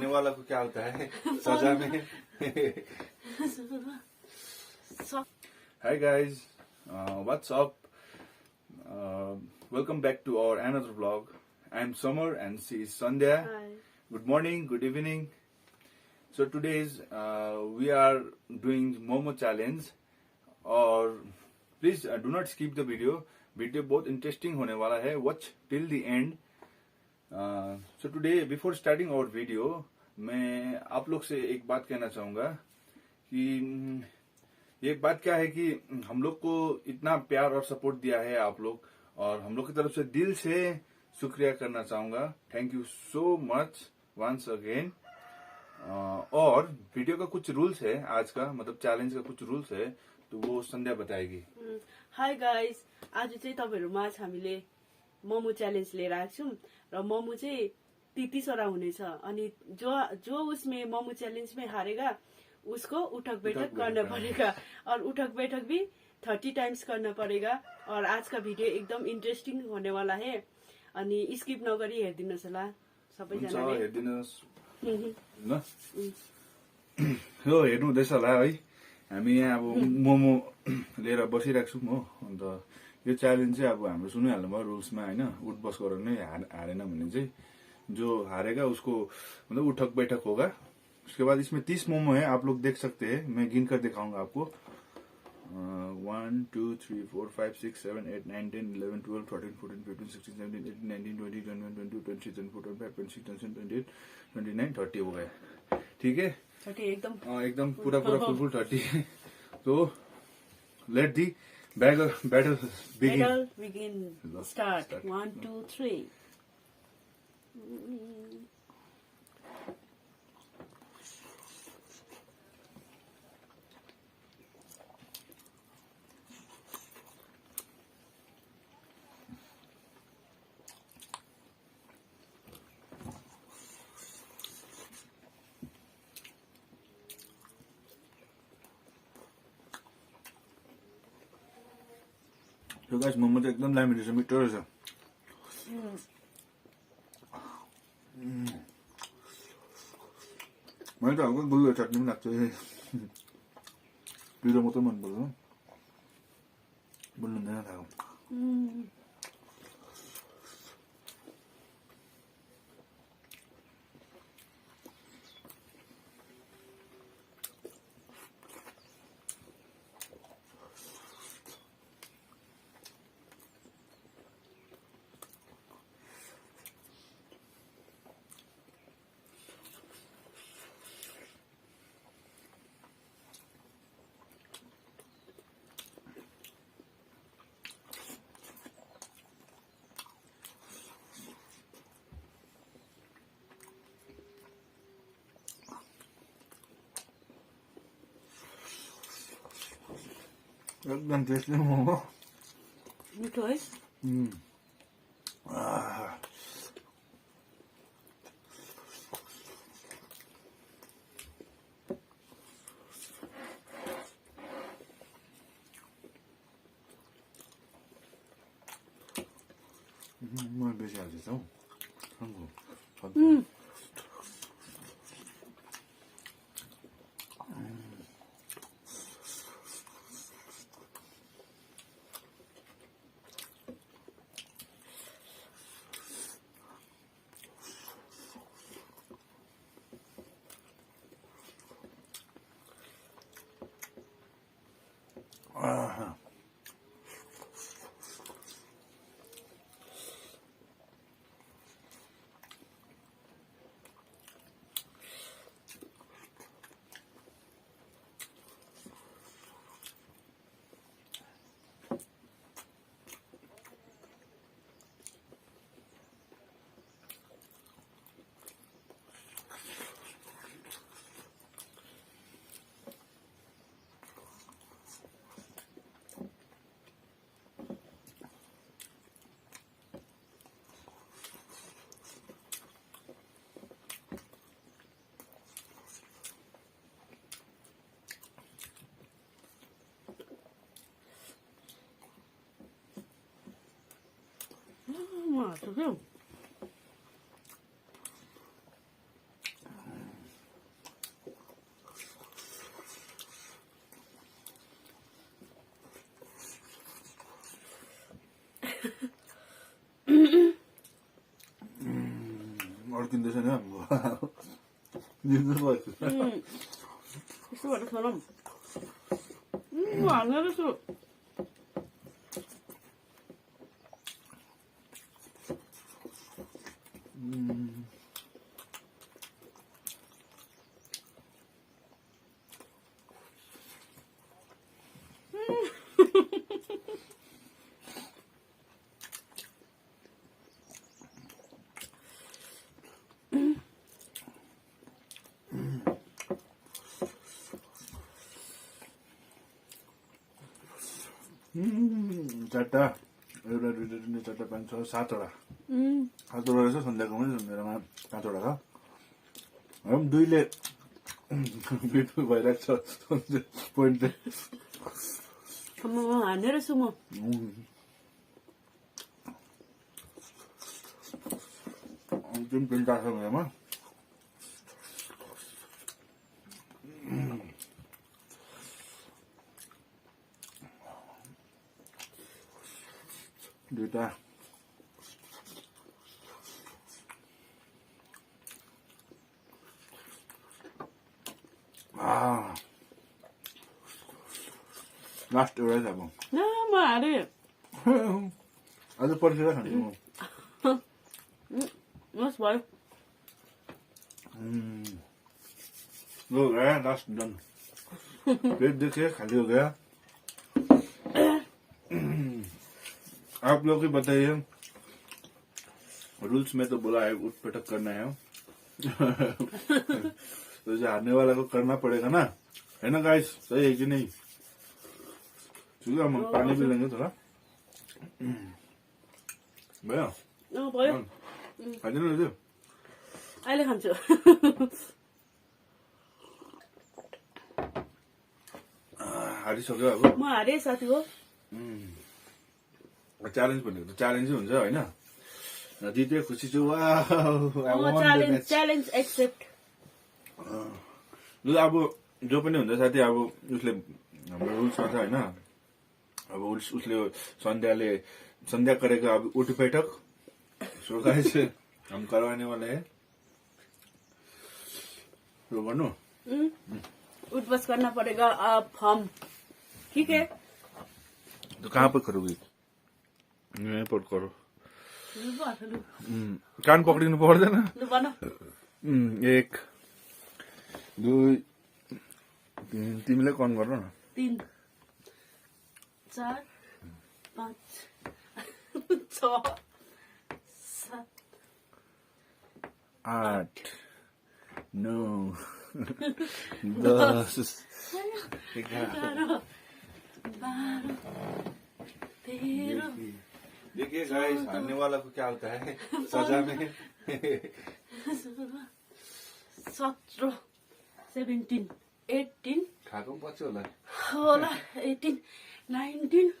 वाला को क्या होता है सजा में. Hi guys, what's up? Welcome back to our another vlog. I'm Samar and she is Sandhya. Hi. Good morning, good evening. So today's we are doing Momo Challenge. Or please do not skip the video. Video बहुत interesting होने वाला है. Watch till the end. So today before starting our video, मैं आप लोग से एक बात कहना चाहूँगा कि ये बात क्या है कि हम लोग को इतना प्यार और सपोर्ट दिया है आप लोग, और हम लोग की तरफ से दिल से शुक्रिया करना चाहूँगा. Thank you so much once again. और वीडियो का कुछ रूल्स है आज का, मतलब चैलेंज का कुछ रूल्स है, तो वो संध्या बताएगी. हाई गाइस, आज चाहिँ तपाईहरुमा हामीले मोमो च्यालेन्ज लिएर आएको छौं र मोमो चाहिँ 33वटा हुनेछ. अनि जो उसमें मोमो च्यालेंज में हारेगा उसको उठक बैठक करना पड़ेगा, और उठक बैठक भी 30 टाइम्स करना पड़ेगा. और आज का भिडियो एकदम इंट्रेस्टिङ होने वाला है. अनि स्किप नगरी हेरिदिनुस् होला सबैजनाले. हेरिदिनुस् ल. यो हेर्नु हुँदैछ होला है. हामी यहाँ अब मोमो लिएर बसिरहेको छौँ हो. अन्त यो च्यालेन्ज चाहिँ अब हाम्रो सुनिहाल्नु भयो रुल्समा होइन. उठ बस गरेर नै हारेन भने चाहिँ जो हारेगा उसको मतलब उठक बैठक होगा. उसके बाद इसमें 30 मोमो है, आप लोग देख सकते हैं. मैं गिन कर दिखाऊंगा आपको. 1 2 3 4 5 6 7 8 9 10 11 12 13 14 15 16 17 18 19 20 21 22 23 24 25 26 27 28 29 30 हो गए. ठीक है, 30 एकदम पूरा फुल 30. तो let the battle begin. Start. 1 2 3. Yo guys momo चाहिँ एकदम दामी रहेछ, मिठो रहेछ. मैले त हल्का गुलियो चटनी पनि लाग्छ. पिरो मात्रै मन पर्छ, बुझ्नु हुँदैन थाहा. एकदम टेस्टी मोमो. मिठो है. म बेसी हाल्दैछ हौ. पड्किँदैछ नि हाम्रो यस्तो भएर खाउँ हाल्ने रहेछु चारवटा एउटा दुईटा तिनवटा चारवटा पाँच छ सातवटा रहेछ सन्ध्याको पनि मेरोमा 5वटा छ हम दुईले बिटु भइरहेको छ पोइन्ट हान्ने रहेछु म अन्तिम 3टा छ मेरोमा दुईटा लास्ट एउटा छ अब म हारे आज पर्खेर खाने म मस भयो लो गया लास्ट डन पेट देखिए खाली हो गया आप लोग ही बताइए रूल्स में तो बोला है उठ पटक करना है तो जो हारने वाला को करना पड़ेगा ना है ना गाइस सही है कि नहीं चलो हम पानी भी लेंगे थोड़ा भयो भयो खाँदैन रहेछ अहिले खान्छु हारिसक्यो अब म हारे साथी हो च्यालेन्ज भनेको त च्यालेन्जै हुन्छ होइन जिते खुसी छु च्यालेन्ज एक्सेप्ट लु अब जो पनि हुन्छ साथी अब उसले हाम्रो रुल्समा छ होइन अब उसले सन्ध्या गरेको अब उठ बैठक सो गाइस हम करवाने वाले हैं तो गर्नु उठ बस करना पड़ेगा अब हम ठीक है तो कहाँ पर करोगी यहीं पर करो कान पक्रिनु पर्दैन 1 2 3 तिमीले कन गर न 3 4 5 6 7 8 9 10 11 12 देखिए गाइस हारने वाला को क्या होता है सजा में 17 17 18 खाएको पनि पछि होला होला 18 19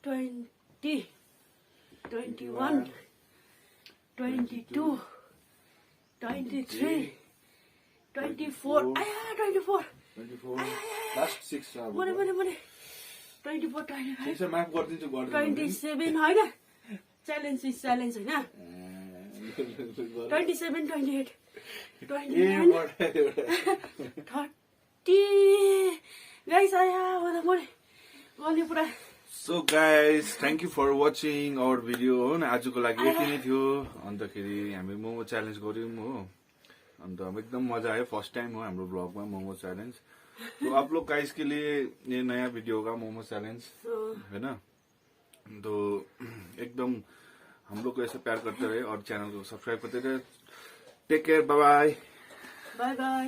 20 21 22 23 24 24 लास्ट 6 मरे 24 25 माफ गरिदिन्छु 27 होइन च्यालेन्ज इज च्यालेन्ज होइन 27 28 29 30 गाइस आया होला मरे गल्यो पुरा so guys thank you for watching our video हो न आजको लागि यति नै थियो अन्तखेरि हामी मोमो च्यालेन्ज गऱ्यौँ हो अन्त एकदम मजा आयो फर्स्ट टाइम हो हाम्रो ब्लगमा मोमो च्यालेन्ज तो आप लोग गाइस के लिए ये नया वीडियो होगा मोमो चैलेंज है ना तो एकदम हम लोग को ऐसे प्यार करते रहे और चैनल को सब्सक्राइब करते रहे take care bye bye bye bye